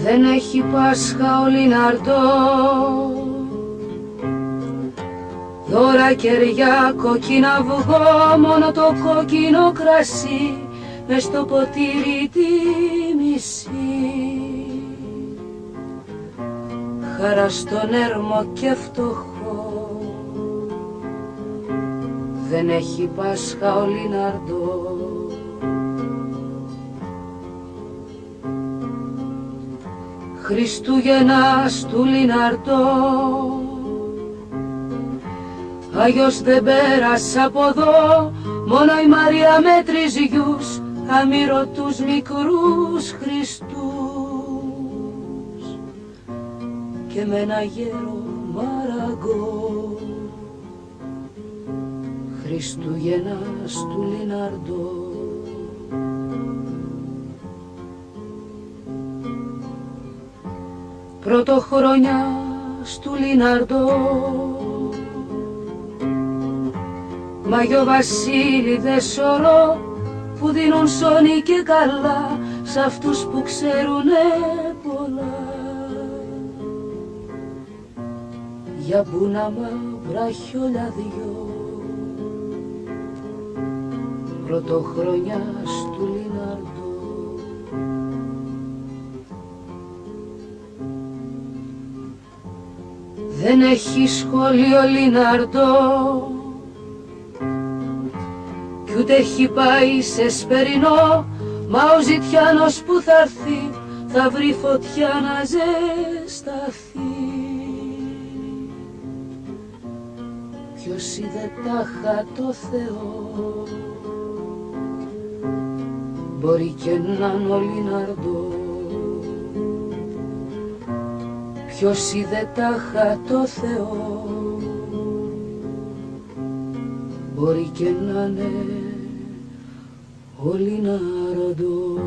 Δεν έχει Πάσχα ο Λιναρντό, δώρα κεριά, κόκκινα αυγό, μόνο το κόκκινο κρασί μες στο ποτήρι τη μισή. Χαρά στον έρμο και φτωχό, δεν έχει Πάσχα ο Λιναρντό. Χριστούγεννα στου Λιναρντό, Άγιος δεν πέρασε από εδώ, μόνο η Μαρία με τρεις γιους, αμυρωτούς μικρούς Χριστούς και με ένα γέρο μαραγκό. Χριστούγεννα στου Λιναρντό. Πρωτοχρονιά στου Λιναρντό, Μάγιο Βασίλειδες σωρό που δίνουν σόνι και καλά σ' αυτούς που ξέρουνε πολλά. Για μπούνα μαύρα χιολιαδιό, πρωτοχρονιά στου Λιναρντό. Δεν έχει σχολείο Λιναρντό κι ούτε έχει πάει σε σπερινό, μα ο ζητιάνος που θα έρθει θα βρει φωτιά να ζεσταθεί. Ποιος είδε τάχα το Θεό, μπορεί και να'ν ο Λιναρντό. Ποιος είδε τάχα το Θεό, μπορεί και να είναι ο Λιναρντό.